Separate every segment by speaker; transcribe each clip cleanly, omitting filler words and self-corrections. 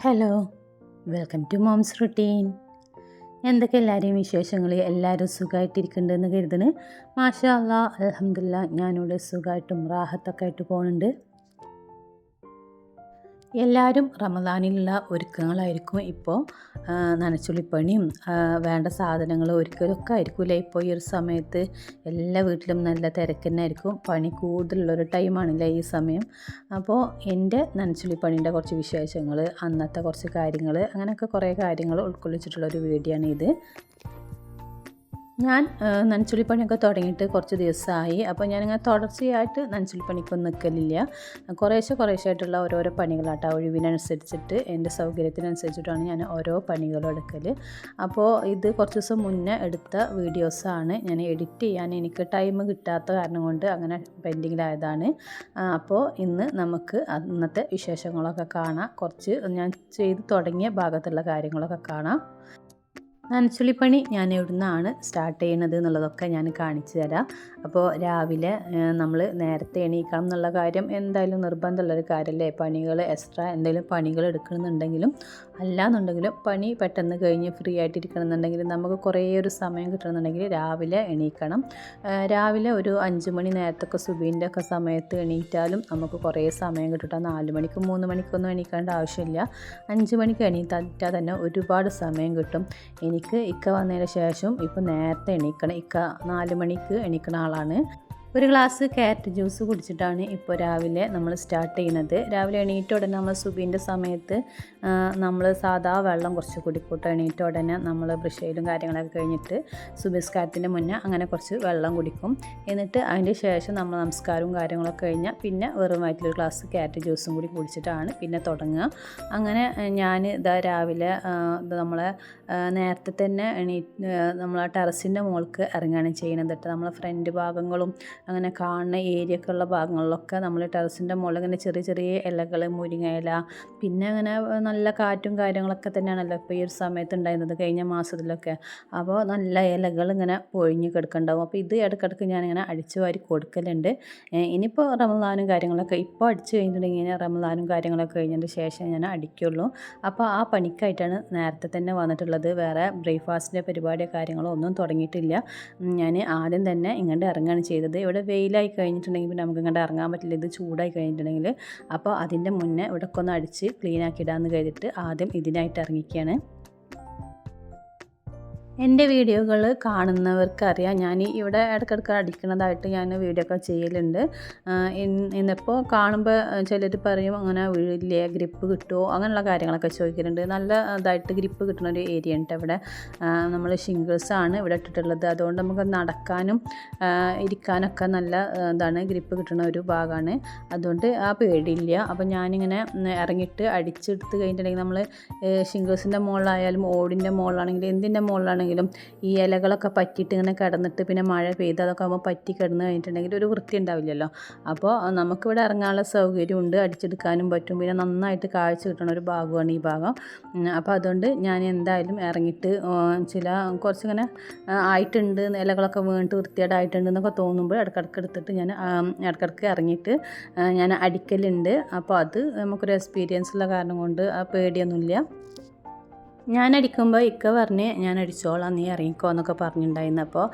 Speaker 1: Hello, welcome to mom's routine. എന്തൊക്കെ എല്ലാവരെയും വിശേഷങ്ങൾ? എല്ലാവരും സുഖമായിട്ടിരിക്കുന്നുണ്ടെന്ന് കരുതുന്നു. മാഷാ അല്ലാ, അൽഹംദുലില്ലാ, ഞാനിവിടെ സുഖമായിട്ടും റാഹത്തൊക്കെ ആയിട്ട് പോകുന്നുണ്ട്. എല്ലാവരും റമദാനിലുള്ള ഒരുക്കങ്ങളായിരിക്കും ഇപ്പോൾ. നനച്ചുള്ളിപ്പണിയും വേണ്ട സാധനങ്ങൾ ഒരുക്കലൊക്കെ ആയിരിക്കില്ലേ ഇപ്പോൾ ഈ ഒരു സമയത്ത്. എല്ലാ വീട്ടിലും നല്ല തിരക്ക് തന്നെ ആയിരിക്കും. പണി കൂടുതലുള്ളൊരു ടൈമാണല്ലേ ഈ സമയം. അപ്പോൾ എൻ്റെ നനച്ചുള്ളിപ്പണീൻ്റെ കുറച്ച് വിശേഷങ്ങൾ, അന്നത്തെ കുറച്ച് കാര്യങ്ങൾ, അങ്ങനെയൊക്കെ കുറേ കാര്യങ്ങൾ ഉൾക്കൊള്ളിച്ചിട്ടുള്ളൊരു വീഡിയോ ആണ് ഇത്. ഞാൻ നനച്ചുള്ളിപ്പണിയൊക്കെ തുടങ്ങിയിട്ട് കുറച്ച് ദിവസമായി. അപ്പോൾ ഞാനിങ്ങനെ തുടർച്ചയായിട്ട് നനച്ചുള്ളിപ്പണിക്കൊന്നും നിൽക്കലില്ല. കുറേശ്ശെ ആയിട്ടുള്ള ഓരോരോ പണികളാട്ടോ, ഒഴിവിനനുസരിച്ചിട്ട് എൻ്റെ സൗകര്യത്തിനനുസരിച്ചിട്ടാണ് ഞാൻ ഓരോ പണികളും എടുക്കൽ. അപ്പോൾ ഇത് കുറച്ച് ദിവസം മുന്നേ എടുത്ത വീഡിയോസാണ്. ഞാൻ എഡിറ്റ് ചെയ്യാൻ എനിക്ക് ടൈം കിട്ടാത്ത കാരണം കൊണ്ട് അങ്ങനെ പെൻഡിങ്ങിലായതാണ്. അപ്പോൾ ഇന്ന് നമുക്ക് അന്നത്തെ വിശേഷങ്ങളൊക്കെ കാണാം. കുറച്ച് ഞാൻ ചെയ്ത് തുടങ്ങിയ ഭാഗത്തുള്ള കാര്യങ്ങളൊക്കെ കാണാം. നനച്ചുള്ളിപ്പണി ഞാൻ എവിടുന്നാണ് സ്റ്റാർട്ട് ചെയ്യുന്നത് എന്നുള്ളതൊക്കെ ഞാൻ കാണിച്ചു തരാം. അപ്പോൾ രാവിലെ നമ്മൾ നേരത്തെ എണീക്കണം എന്നുള്ള കാര്യം എന്തായാലും നിർബന്ധമുള്ളൊരു കാര്യമല്ലേ. പണികൾ എക്സ്ട്രാ എന്തെങ്കിലും പണികൾ എടുക്കണമെന്നുണ്ടെങ്കിലും അല്ലാന്നുണ്ടെങ്കിലും പണി പെട്ടെന്ന് കഴിഞ്ഞ് ഫ്രീ ആയിട്ടിരിക്കണമെന്നുണ്ടെങ്കിൽ നമുക്ക് കുറേ ഒരു സമയം കിട്ടണമെന്നുണ്ടെങ്കിൽ രാവിലെ എണീക്കണം. രാവിലെ ഒരു 5 മണി നേരത്തൊക്കെ സുബീൻ്റെ ഒക്കെ സമയത്ത് എണീറ്റാലും നമുക്ക് കുറേ സമയം കിട്ടും. 4 മണിക്കും 3 മണിക്കൊന്നും എണീക്കേണ്ട ആവശ്യമില്ല. 5 മണിക്ക് എണീറ്റാൽ തന്നെ ഒരുപാട് സമയം കിട്ടും. എനിക്ക് ഇക്ക വന്നതിന് ശേഷം ഇപ്പോൾ നേരത്തെ എണീക്കണം. ഇക്ക 4 മണിക്ക് എണീക്കുന്ന ആളാണ്. ഒരു ഗ്ലാസ് ക്യാരറ്റ് ജ്യൂസ് കുടിച്ചിട്ടാണ് ഇപ്പോൾ രാവിലെ നമ്മൾ സ്റ്റാർട്ട് ചെയ്യുന്നത്. രാവിലെ എണീറ്റ ഉടനെ നമ്മൾ സുബീൻ്റെ സമയത്ത് നമ്മൾ സാധാ വെള്ളം കുറച്ച് കുടിക്കൂട്ടോ. എണീറ്റ ഉടനെ നമ്മൾ ബ്രഷ് ചെയ്യലും കാര്യങ്ങളൊക്കെ കഴിഞ്ഞിട്ട് സുബഹിസ്കാരത്തിൻ്റെ മുന്നേ അങ്ങനെ കുറച്ച് വെള്ളം കുടിക്കും. എന്നിട്ട് അതിൻ്റെ ശേഷം നമ്മൾ നമസ്കാരവും കാര്യങ്ങളൊക്കെ കഴിഞ്ഞാൽ പിന്നെ വെറും വയറ്റിലൊരു ഗ്ലാസ് ക്യാരറ്റ് ജ്യൂസും കൂടി കുടിച്ചിട്ടാണ് പിന്നെ തുടങ്ങുക. അങ്ങനെ ഞാൻ ഇതാ രാവിലെ നമ്മളെ നേരത്തെ തന്നെ നമ്മൾ ടെറസിൻ്റെ മുകൾക്ക് ഇറങ്ങുകയാണ് ചെയ്യുന്നത് കേട്ടോ. നമ്മളെ ഫ്രണ്ട് ഭാഗങ്ങളും അങ്ങനെ കാണുന്ന ഏരിയയൊക്കെ ഉള്ള ഭാഗങ്ങളിലൊക്കെ നമ്മൾ ടെറസിൻ്റെ മുകളിൽ ഇങ്ങനെ ചെറിയ ചെറിയ ഇലകൾ, മുരിങ്ങ ഇല, പിന്നെ അങ്ങനെ നല്ല കാറ്റും കാര്യങ്ങളൊക്കെ തന്നെയാണല്ലോ ഇപ്പോൾ ഈ ഒരു സമയത്ത് ഉണ്ടായിരുന്നത്, കഴിഞ്ഞ മാസത്തിലൊക്കെ. അപ്പോൾ നല്ല ഇലകൾ ഇങ്ങനെ പൊഴിഞ്ഞ് കിടക്കുന്നുണ്ടാവും. അപ്പോൾ ഇത് ഇടയ്ക്കിടയ്ക്ക് ഞാനിങ്ങനെ അടിച്ചു വാരി കൊടുക്കലുണ്ട്. ഇനിയിപ്പോൾ റമദാനും കാര്യങ്ങളൊക്കെ ഇപ്പോൾ അടിച്ചു കഴിഞ്ഞിട്ടുണ്ടെങ്കിൽ റമദാനും കാര്യങ്ങളൊക്കെ കഴിഞ്ഞതിന് ശേഷം ഞാൻ അടിക്കുള്ളൂ. അപ്പോൾ ആ പണിക്കായിട്ടാണ് നേരത്തെ തന്നെ വന്നിട്ടുള്ളത്. വേറെ ബ്രേക്ക്ഫാസ്റ്റിൻ്റെ പരിപാടിയോ കാര്യങ്ങളോ ഒന്നും തുടങ്ങിയിട്ടില്ല. ഞാൻ ആദ്യം തന്നെ ഇങ്ങോട്ട് ഇറങ്ങുകയാണ് ചെയ്തത്. ഇവിടെ വെയിലായി കഴിഞ്ഞിട്ടുണ്ടെങ്കിൽ പിന്നെ നമുക്ക് ഇങ്ങോട്ട് ഇറങ്ങാൻ പറ്റില്ല. ഇത് ചൂടായി കഴിഞ്ഞിട്ടുണ്ടെങ്കിൽ അപ്പോൾ അതിൻ്റെ മുന്നേ ഇവിടെയൊക്കെ ഒന്ന് അടിച്ച് ക്ലീൻ ആക്കി ഇടാമെന്ന് കരുതിയിട്ട് ആദ്യം ഇതിനായിട്ട് ഇറങ്ങിക്കുകയാണ്. എൻ്റെ വീഡിയോകൾ കാണുന്നവർക്കറിയാം, ഞാൻ ഇവിടെ ഇടയ്ക്കിടയ്ക്ക് അടിക്കുന്നതായിട്ട് ഞാൻ വീഡിയോ ഒക്കെ ചെയ്യലുണ്ട്. ഇന്നിപ്പോൾ കാണുമ്പോൾ ചിലർ പറയും അങ്ങനെ വീഴില്ലേ, ഗ്രിപ്പ് കിട്ടുമോ, അങ്ങനെയുള്ള കാര്യങ്ങളൊക്കെ ചോദിക്കലുണ്ട്. നല്ല ഇതായിട്ട് ഗ്രിപ്പ് കിട്ടുന്ന ഒരു ഏരിയ ഉണ്ട് ഇവിടെ. നമ്മൾ ഷിംഗിൾസാണ് ഇവിടെ ഇട്ടിട്ടുള്ളത്. അതുകൊണ്ട് നമുക്ക് നടക്കാനും ഇരിക്കാനൊക്കെ നല്ല ഇതാണ്, ഗ്രിപ്പ് കിട്ടുന്ന ഒരു ഭാഗമാണ്. അതുകൊണ്ട് ആ പേടിയില്ല. അപ്പോൾ ഞാനിങ്ങനെ ഇറങ്ങിയിട്ട് അടിച്ചെടുത്ത് കഴിഞ്ഞിട്ടുണ്ടെങ്കിൽ നമ്മൾ ഷിംഗിൾസിൻ്റെ മുകളിലായാലും ഓടിൻ്റെ മുകളിലാണെങ്കിലും എന്തിൻ്റെ മുകളിലാണെങ്കിലും ഈ ഇലകളൊക്കെ പറ്റിയിട്ട് ഇങ്ങനെ കിടന്നിട്ട് പിന്നെ മഴ പെയ്ത് അതൊക്കെ ആകുമ്പോൾ പറ്റി കിടന്ന് കഴിഞ്ഞിട്ടുണ്ടെങ്കിൽ ഒരു വൃത്തി ഉണ്ടാവില്ലല്ലോ. അപ്പോൾ നമുക്കിവിടെ ഇറങ്ങാനുള്ള സൗകര്യമുണ്ട്, അടിച്ചെടുക്കാനും പറ്റും. പിന്നെ നന്നായിട്ട് കാഴ്ച കിട്ടുന്ന ഒരു ഭാഗമാണ് ഈ ഭാഗം. അപ്പോൾ അതുകൊണ്ട് ഞാൻ എന്തായാലും ഇറങ്ങിയിട്ട് കുറച്ചിങ്ങനെ ആയിട്ടുണ്ട്, ഇലകളൊക്കെ വീണിട്ട് വൃത്തിയായിട്ടുണ്ട് എന്നൊക്കെ തോന്നുമ്പോൾ ഇടയ്ക്കിടയ്ക്ക് എടുത്തിട്ട് ഞാൻ ഇടയ്ക്കിടയ്ക്ക് ഇറങ്ങിയിട്ട് ഞാൻ അടിക്കലുണ്ട്. അപ്പോൾ അത് നമുക്കൊരു എക്സ്പീരിയൻസ് ഉള്ള കാരണം കൊണ്ട് ആ പേടിയൊന്നുമില്ല. ഞാൻ അടിക്കുമ്പോൾ ഇക്ക പറഞ്ഞ് ഞാൻ അടിച്ചോളാം, നീ ഇറങ്ങിക്കോ എന്നൊക്കെ പറഞ്ഞിട്ടുണ്ടായിരുന്നു. അപ്പോൾ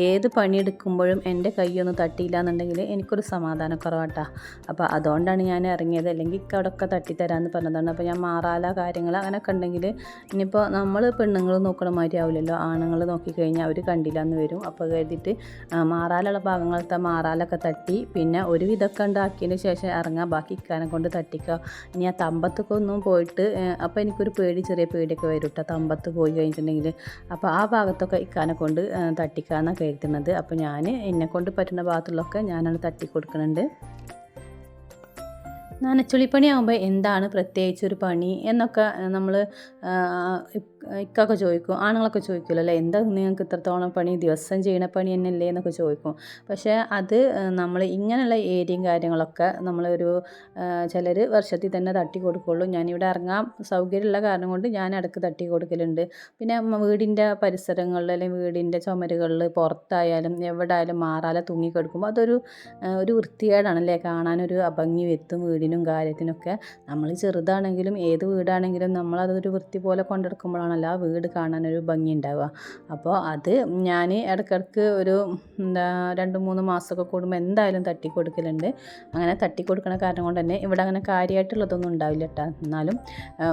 Speaker 1: ഏത് പണിയെടുക്കുമ്പോഴും എൻ്റെ കൈയൊന്ന് തട്ടിയില്ല എന്നുണ്ടെങ്കിൽ എനിക്കൊരു സമാധാനക്കുറവാട്ടാ. അപ്പോൾ അതുകൊണ്ടാണ് ഞാൻ ഇറങ്ങിയത്. അല്ലെങ്കിൽ ഇക്ക അവിടെയൊക്കെ തട്ടിത്തരാമെന്ന് പറഞ്ഞതാണ്. അപ്പോൾ ഞാൻ മാറാല കാര്യങ്ങൾ അങ്ങനെയൊക്കെ ഉണ്ടെങ്കിൽ ഇനിയിപ്പോൾ നമ്മൾ പെണ്ണുങ്ങൾ നോക്കണ മാതിരി ആവില്ലല്ലോ, ആണുങ്ങൾ നോക്കിക്കഴിഞ്ഞാൽ അവർ കണ്ടില്ല എന്ന് വരും. അപ്പോൾ കരുതിയിട്ട് മാറാലുള്ള ഭാഗങ്ങളത്തെ മാറാലൊക്കെ തട്ടി പിന്നെ ഒരു വിധമൊക്കെ ഉണ്ടാക്കിയതിന് ശേഷം ഇറങ്ങാം, ബാക്കി ഇക്കാനെ കൊണ്ട് തട്ടിക്കുക. ഇനി ആ തമ്പത്തൊക്കെ ഒന്നും പോയിട്ട് അപ്പോൾ എനിക്കൊരു ചെറിയ പേടിയൊക്കെ വരും കേട്ടോ, തമ്പത്ത് പോയി കഴിഞ്ഞിട്ടുണ്ടെങ്കിൽ. അപ്പോൾ ആ ഭാഗത്തൊക്കെ ഇക്കാനെ കൊണ്ട് തട്ടിക്കാന്നാണ് കരുതുന്നത്. അപ്പോൾ ഞാൻ എന്നെക്കൊണ്ട് പറ്റുന്ന ഭാഗത്തുള്ളതൊക്കെ ഞാനാണ് തട്ടി കൊടുക്കുന്നുണ്ട്. നനച്ചുള്ളിപ്പണി ആകുമ്പോൾ എന്താണ് പ്രത്യേകിച്ചൊരു പണി എന്നൊക്കെ നമ്മൾ ഇക്കൊക്കെ ചോദിക്കും, ആണുങ്ങളൊക്കെ ചോദിക്കുമല്ലോ അല്ലേ, എന്താ നിങ്ങൾക്ക് ഇത്രത്തോളം പണി, ദിവസം ചെയ്യണ പണി തന്നെയല്ലേ എന്നൊക്കെ ചോദിക്കും. പക്ഷേ അത് നമ്മൾ ഇങ്ങനെയുള്ള ഏരിയയും കാര്യങ്ങളൊക്കെ നമ്മളൊരു ചിലർ വർഷത്തിൽ തന്നെ തട്ടി കൊടുക്കുള്ളൂ. ഞാനിവിടെ ഇറങ്ങാൻ സൗകര്യമുള്ള കാരണം കൊണ്ട് ഞാൻ ഇടയ്ക്ക് തട്ടി കൊടുക്കലുണ്ട്. പിന്നെ വീടിൻ്റെ പരിസരങ്ങളിൽ അല്ലെങ്കിൽ വീടിൻ്റെ ചുമരുകളിൽ പുറത്തായാലും എവിടെ ആയാലും മാറാല തൂങ്ങിക്കിടക്കുമ്പോൾ ഒരു വൃത്തികേടാണല്ലേ, കാണാനൊരു അഭംഗി വരുത്തും വീടിനും കാര്യത്തിനൊക്കെ. നമ്മൾ ചെറുതാണെങ്കിലും ഏത് വീടാണെങ്കിലും നമ്മളതൊരു വൃത്തി പോലെ കൊണ്ടെടുക്കുമ്പോഴാണല്ലോ ആ വീട് കാണാനൊരു ഭംഗി ഉണ്ടാവുക. അപ്പോൾ അത് ഞാൻ ഇടയ്ക്കിടയ്ക്ക് ഒരു 2-3 മാസമൊക്കെ കൂടുമ്പോൾ എന്തായാലും തട്ടി കൊടുക്കലുണ്ട്. അങ്ങനെ തട്ടി കൊടുക്കണ കാരണം കൊണ്ട് തന്നെ ഇവിടെ അങ്ങനെ കാര്യമായിട്ടുള്ളതൊന്നും ഉണ്ടാവില്ല കേട്ടോ. എന്നാലും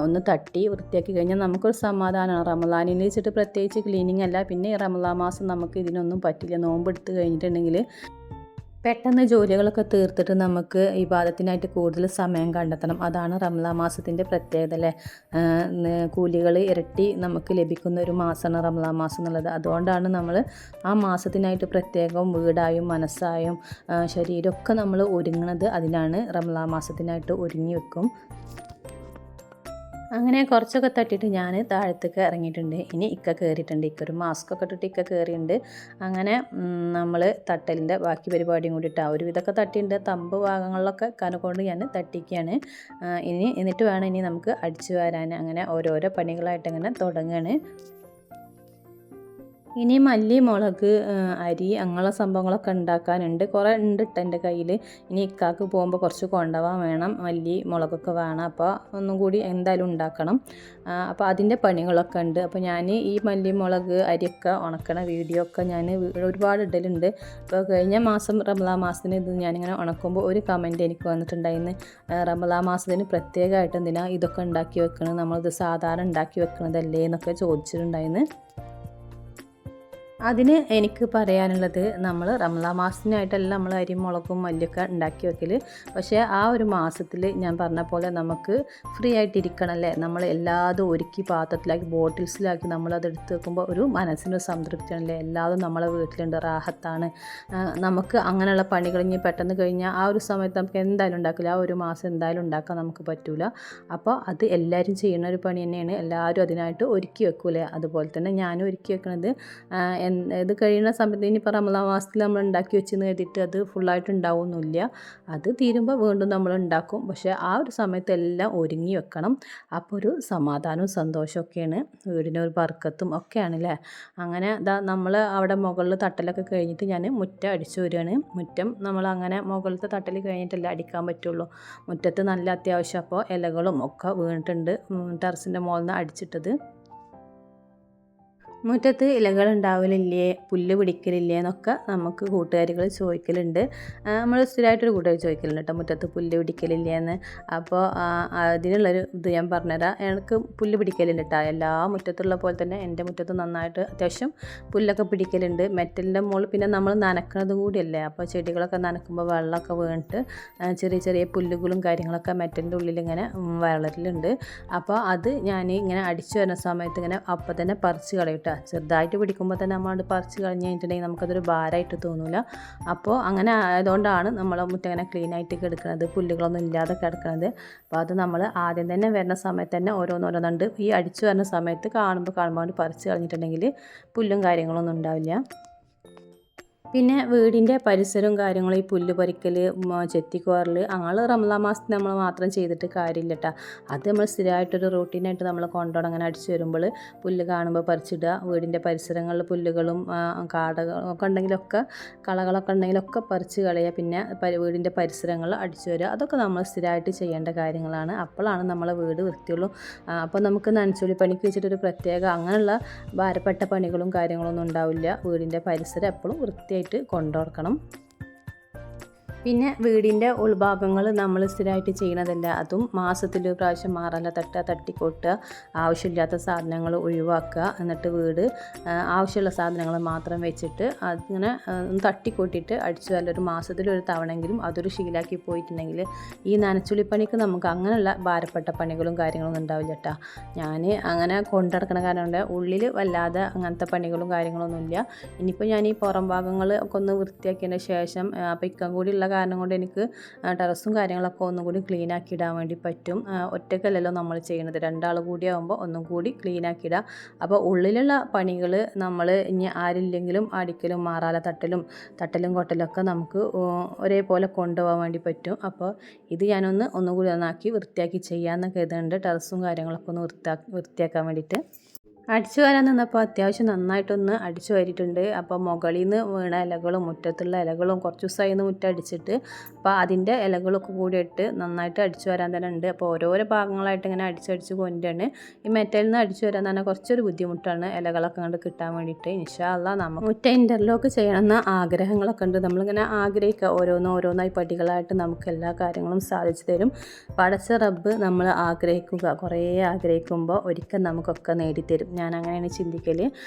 Speaker 1: ഒന്ന് തട്ടി വൃത്തിയാക്കി കഴിഞ്ഞാൽ നമുക്കൊരു സമാധാനമാണ്. റമദാനിൽ വെച്ചിട്ട് പ്രത്യേകിച്ച് ക്ലീനിങ് അല്ല. പിന്നെ ഈ റമദാൻ മാസം നമുക്ക് ഇതിനൊന്നും പറ്റില്ല. നോമ്പെടുത്ത് കഴിഞ്ഞിട്ടുണ്ടെങ്കിൽ പെട്ടെന്ന് ജോലികളൊക്കെ തീർത്തിട്ട് നമുക്ക് ഇബാദത്തിനായിട്ട് കൂടുതൽ സമയം കണ്ടെത്തണം. അതാണ് റമദാൻ മാസത്തിൻ്റെ പ്രത്യേകത അല്ലേ. കൂലികൾ ഇരട്ടി നമുക്ക് ലഭിക്കുന്ന ഒരു മാസമാണ് റമദാൻ മാസം എന്നുള്ളത്. അതുകൊണ്ടാണ് നമ്മൾ ആ മാസത്തിനായിട്ട് പ്രത്യേകം വീടായും മനസ്സായും ശരീരമൊക്കെ നമ്മൾ ഒരുങ്ങുന്നത്. അതിനാണ് റമദാൻ മാസത്തിനായിട്ട് ഒരുങ്ങി വെക്കും. അങ്ങനെ കുറച്ചൊക്കെ തട്ടിയിട്ട് ഞാൻ താഴത്തേക്ക് ഇറങ്ങിയിട്ടുണ്ട്. ഇനി ഇക്ക കയറിയിട്ടുണ്ട്. ഇക്കൊരു മാസ്കൊക്കെ ഇട്ടിട്ട് ഇക്ക കയറിയിട്ടുണ്ട്. അങ്ങനെ നമ്മൾ തട്ടലിൻ്റെ ബാക്കി പരിപാടിയും കൂടിയിട്ട് ഒരുവിധമൊക്കെ തട്ടിയിട്ടുണ്ട്. തമ്പ് ഭാഗങ്ങളിലൊക്കെ കനകൊണ്ട് ഞാൻ തട്ടിക്കുകയാണ്. എന്നിട്ട് വേണം ഇനി നമുക്ക് അടിച്ചു വരാൻ. അങ്ങനെ ഓരോരോ പണികളായിട്ട് അങ്ങനെ തുടങ്ങുകയാണ്. ഇനി മല്ലി, മുളക്, അരി അങ്ങനെയുള്ള സംഭവങ്ങളൊക്കെ ഉണ്ടാക്കാനുണ്ട്. കുറേ ഉണ്ട് കേട്ടോ എൻ്റെ കയ്യിൽ. ഇനി ഇക്കാക്ക് പോകുമ്പോൾ കുറച്ച് കൊണ്ടുപോകാൻ വേണം. മല്ലി, മുളകൊക്കെ വേണം. അപ്പോൾ ഒന്നും കൂടി എന്തായാലും ഉണ്ടാക്കണം. അപ്പോൾ അതിൻ്റെ പണികളൊക്കെ ഉണ്ട്. അപ്പോൾ ഞാൻ ഈ മല്ലി, മുളക്, അരിയൊക്കെ ഉണക്കണ വീഡിയോ ഒക്കെ ഞാൻ ഒരുപാട് ഇടലുണ്ട്. അപ്പോൾ കഴിഞ്ഞ മാസം റമദാൻ മാസത്തിന് ഇത് ഞാനിങ്ങനെ ഉണക്കുമ്പോൾ ഒരു കമൻറ്റ് എനിക്ക് വന്നിട്ടുണ്ടായിരുന്നു. റമദാൻ മാസത്തിന് പ്രത്യേകമായിട്ട് എന്തിനാ ഇതൊക്കെ ഉണ്ടാക്കി വെക്കണം, നമ്മളിത് സാധാരണ ഉണ്ടാക്കി വെക്കണതല്ലേ എന്നൊക്കെ ചോദിച്ചിട്ടുണ്ടായിരുന്നു. അതിന് എനിക്ക് പറയാനുള്ളത്, നമ്മൾ റമദാൻ മാസത്തിനായിട്ടല്ല നമ്മൾ അരി, മുളകും, മല്ലിയൊക്കെ ഉണ്ടാക്കി വെക്കൽ. പക്ഷേ ആ ഒരു മാസത്തിൽ ഞാൻ പറഞ്ഞ പോലെ നമുക്ക് ഫ്രീ ആയിട്ടിരിക്കണമല്ലേ. നമ്മൾ എല്ലാതും ഒരുക്കി പാത്രത്തിലാക്കി ബോട്ടിൽസിലാക്കി നമ്മളത് എടുത്ത് വെക്കുമ്പോൾ ഒരു മനസ്സിനൊരു സംതൃപ്തിയാണല്ലേ. എല്ലാതും നമ്മളെ വീട്ടിലുണ്ട്, റാഹത്താണ്. നമുക്ക് അങ്ങനെയുള്ള പണികൾ ഇനി പെട്ടെന്ന് കഴിഞ്ഞാൽ ആ ഒരു സമയത്ത് നമുക്ക് എന്തായാലും ഉണ്ടാക്കില്ല. ആ ഒരു മാസം എന്തായാലും ഉണ്ടാക്കാൻ നമുക്ക് പറ്റില്ല. അപ്പോൾ അത് എല്ലാവരും ചെയ്യുന്ന ഒരു പണി തന്നെയാണ്. എല്ലാവരും അതിനായിട്ട് ഒരുക്കി വെക്കൂലേ. അതുപോലെ തന്നെ ഞാനും ഒരുക്കി വെക്കണത്. ഇത് കഴിയുന്ന സമയത്ത് ഇനിയിപ്പോൾ റമദാൻ മാസത്തിൽ നമ്മൾ ഉണ്ടാക്കി വെച്ചെന്ന് കരുതിയിട്ട് അത് ഫുള്ളായിട്ട് ഉണ്ടാവുമൊന്നുമില്ല. അത് തീരുമ്പോൾ വീണ്ടും നമ്മൾ ഉണ്ടാക്കും. പക്ഷേ ആ ഒരു സമയത്ത് എല്ലാം ഒരുങ്ങി വെക്കണം. അപ്പോൾ ഒരു സമാധാനവും സന്തോഷമൊക്കെയാണ്, വീടിനൊരു ബർക്കത്തും ഒക്കെയാണല്ലേ. അങ്ങനെ നമ്മൾ അവിടെ മുകളിൽ തട്ടലൊക്കെ കഴിഞ്ഞിട്ട് ഞാൻ മുറ്റം അടിച്ചു വരികയാണ്. മുറ്റം നമ്മൾ അങ്ങനെ മുകളിലത്തെ തട്ടൽ കഴിഞ്ഞിട്ടല്ലേ അടിക്കാൻ പറ്റുള്ളൂ. മുറ്റത്ത് നല്ല അത്യാവശ്യം അപ്പോൾ ഇലകളും ഒക്കെ വീണിട്ടുണ്ട്. ടെറസിൻ്റെ മുകളിൽ നിന്ന് അടിച്ചിട്ടത്. മുറ്റത്ത് ഇലകൾ ഉണ്ടാവലില്ലേ, പുല്ല് പിടിക്കലില്ലേ എന്നൊക്കെ നമുക്ക് കൂട്ടുകാരികൾ ചോദിക്കലുണ്ട്. നമ്മൾ സ്ഥിരമായിട്ടൊരു കൂട്ടുകാർ ചോദിക്കലുണ്ട് കേട്ടോ, മുറ്റത്ത് പുല്ല് പിടിക്കലില്ലേ എന്ന്. അപ്പോൾ അതിനുള്ളൊരു ഇത് ഞാൻ പറഞ്ഞുതരാം. എനിക്ക് പുല്ല് പിടിക്കലുണ്ട് കേട്ടോ. എല്ലാ മുറ്റത്തുള്ള പോലെ തന്നെ എൻ്റെ മുറ്റത്ത് നന്നായിട്ട് അത്യാവശ്യം പുല്ലൊക്കെ പിടിക്കലുണ്ട്. മെറ്റലിൻ്റെ മുകളിൽ പിന്നെ നമ്മൾ നനക്കുന്നത് കൂടിയല്ലേ. അപ്പോൾ ചെടികളൊക്കെ നനക്കുമ്പോൾ വെള്ളമൊക്കെ വീണിട്ട് ചെറിയ ചെറിയ പുല്ലുകളും കാര്യങ്ങളൊക്കെ മെറ്റലിൻ്റെ ഉള്ളിൽ ഇങ്ങനെ വളരലുണ്ട്. അപ്പോൾ അത് ഞാൻ ഇങ്ങനെ അടിച്ചു വരുന്ന സമയത്ത് ഇങ്ങനെ അപ്പം തന്നെ പറിച്ച് കളയും. ചെറുതായിട്ട് പിടിക്കുമ്പോൾ തന്നെ നമ്മളത് പറിച്ച് കളഞ്ഞ് കഴിഞ്ഞിട്ടുണ്ടെങ്കിൽ നമുക്കതൊരു ഭാരമായിട്ട് തോന്നില്ല. അപ്പോൾ അങ്ങനെ ആയതുകൊണ്ടാണ് നമ്മൾ മുറ്റങ്ങനെ ക്ലീനായിട്ട് കിടക്കുന്നത്, പുല്ലുകളൊന്നും ഇല്ലാതെ കിടക്കുന്നത്. അപ്പോൾ അത് നമ്മൾ ആദ്യം തന്നെ വരുന്ന സമയത്ത് തന്നെ ഓരോന്നോരോന്നുണ്ട് ഈ അടിച്ചു വരുന്ന സമയത്ത് കാണുമ്പോൾ പറിച്ച് കളഞ്ഞിട്ടുണ്ടെങ്കിൽ പുല്ലും കാര്യങ്ങളൊന്നും ഉണ്ടാവില്ല. പിന്നെ വീടിൻ്റെ പരിസരവും കാര്യങ്ങളും ഈ പുല്ല് പറിക്കൽ, ചെത്തിക്കോറൽ അങ്ങനെ റമദാൻ മാസത്തിൽ നമ്മൾ മാത്രം ചെയ്തിട്ട് കാര്യമില്ല കേട്ടോ. അത് നമ്മൾ സ്ഥിരമായിട്ടൊരു റൂട്ടീനായിട്ട് നമ്മൾ കൊണ്ടുപോകണം. അങ്ങനെ അടിച്ചു വരുമ്പോൾ പുല്ല് കാണുമ്പോൾ പറിച്ചിടുക. വീടിൻ്റെ പരിസരങ്ങളിൽ പുല്ലുകളും കാടകളൊക്കെ ഉണ്ടെങ്കിലൊക്കെ കളകളൊക്കെ ഉണ്ടെങ്കിലൊക്കെ പറിച്ച് കളയുക. പിന്നെ വീടിൻ്റെ പരിസരങ്ങൾ അടിച്ചു വരിക. അതൊക്കെ നമ്മൾ സ്ഥിരമായിട്ട് ചെയ്യേണ്ട കാര്യങ്ങളാണ്. അപ്പോഴാണ് നമ്മളെ വീട് വൃത്തിയുള്ളൂ. അപ്പോൾ നമുക്ക് നനച്ചുള്ളി പണിക്ക് വെച്ചിട്ടൊരു പ്രത്യേക അങ്ങനെയുള്ള ഭാരപ്പെട്ട പണികളും കാര്യങ്ങളൊന്നും ഉണ്ടാവില്ല. വീടിൻ്റെ പരിസരം എപ്പോഴും വൃത്തിയായിട്ട് കൊണ്ടുനടക്കണം. പിന്നെ വീടിൻ്റെ ഉൾഭാഗങ്ങൾ നമ്മൾ സ്ഥിരമായിട്ട് ചെയ്യണതല്ല. അതും മാസത്തിൽ ഒരു പ്രാവശ്യം മാറാല തട്ടിക്കൊട്ടുക, ആവശ്യമില്ലാത്ത സാധനങ്ങൾ ഒഴിവാക്കുക. എന്നിട്ട് വീട് ആവശ്യമുള്ള സാധനങ്ങൾ മാത്രം വെച്ചിട്ട് അതിങ്ങനെ തട്ടിക്കൊട്ടിയിട്ട് അടിച്ചു ഒരു മാസത്തിലൊരു തവണെങ്കിലും അതൊരു ശീലാക്കി പോയിട്ടുണ്ടെങ്കിൽ ഈ നനച്ചുള്ളിപ്പണിക്ക് നമുക്ക് അങ്ങനെയുള്ള ഭാരപ്പെട്ട പണികളും കാര്യങ്ങളൊന്നും ഉണ്ടാവില്ല കേട്ടോ. ഞാൻ അങ്ങനെ കൊണ്ടുനടക്കണ കാരണം കൊണ്ട് ഉള്ളിൽ വല്ലാതെ അങ്ങനത്തെ പണികളും കാര്യങ്ങളൊന്നുമില്ല. ഇനിയിപ്പോൾ ഞാൻ ഈ പുറം ഭാഗങ്ങൾ ഒക്കെ ഒന്ന് വൃത്തിയാക്കിയതിന് ശേഷം അപ്പോൾ ഇക്കം കൂടി ഉള്ള കാരണം കൊണ്ട് എനിക്ക് ടെറസും കാര്യങ്ങളൊക്കെ ഒന്നും കൂടി ക്ലീൻ ആക്കി ഇടാൻ വേണ്ടി പറ്റും. ഒറ്റക്കല്ലല്ലോ നമ്മൾ ചെയ്യുന്നത്, രണ്ടാൾ കൂടി ആകുമ്പോൾ ഒന്നും കൂടി ക്ലീൻ ആക്കി ഇടാം. അപ്പോൾ ഉള്ളിലുള്ള പണികൾ നമ്മൾ ഇനി ആരില്ലെങ്കിലും അടിക്കലും മാറാല തട്ടലും കൊട്ടലൊക്കെ നമുക്ക് ഒരേപോലെ കൊണ്ടുപോകാൻ വേണ്ടി പറ്റും. അപ്പോൾ ഇത് ഒന്നുകൂടി നന്നാക്കി വൃത്തിയാക്കി ചെയ്യാമെന്നൊക്കെ ഇതുണ്ട്, ടെറസും കാര്യങ്ങളൊക്കെ ഒന്ന് വൃത്തിയാക്കാൻ വേണ്ടിയിട്ട്. അടിച്ചു വാരാൻ നിന്നപ്പോൾ അത്യാവശ്യം നന്നായിട്ടൊന്ന് അടിച്ചു വാരിയിട്ടുണ്ട്. അപ്പോൾ മുകളിൽ നിന്ന് വീണ ഇലകളും മുറ്റത്തുള്ള ഇലകളും കുറച്ച് ദിവസമായി മുറ്റം അടിച്ചിട്ട്, അപ്പോൾ അതിൻ്റെ ഇലകളൊക്കെ കൂടി ഇട്ട് നന്നായിട്ട് അടിച്ചു വരാൻ തന്നെ ഉണ്ട്. അപ്പോൾ ഓരോരോ ഭാഗങ്ങളായിട്ട് ഇങ്ങനെ അടിച്ചടിച്ച് കൊണ്ടാണ്. ഈ മെറ്റലിൽ നിന്ന് അടിച്ചു വരാൻ തന്നെ കുറച്ചൊരു ബുദ്ധിമുട്ടാണ് ഇലകളൊക്കെ കണ്ട് കിട്ടാൻ വേണ്ടിയിട്ട്. ഇൻഷാ അല്ലാഹ് നമുക്ക് മുറ്റ ഇൻ്റർലോക്ക് ചെയ്യണമെന്ന ആഗ്രഹങ്ങളൊക്കെ ഉണ്ട്. നമ്മളിങ്ങനെ ആഗ്രഹിക്കുക ഓരോന്നായി പടികളായിട്ട് നമുക്ക് എല്ലാ കാര്യങ്ങളും സാധിച്ചു തരും. പടച്ച റബ്ബ് നമ്മൾ ആഗ്രഹിക്കുക, കുറേ ആഗ്രഹിക്കുമ്പോൾ ഒരിക്കൽ നമുക്കൊക്കെ നേടിത്തരും. ഞാൻ അങ്ങനെയാണ് ചിന്തിക്കൽ.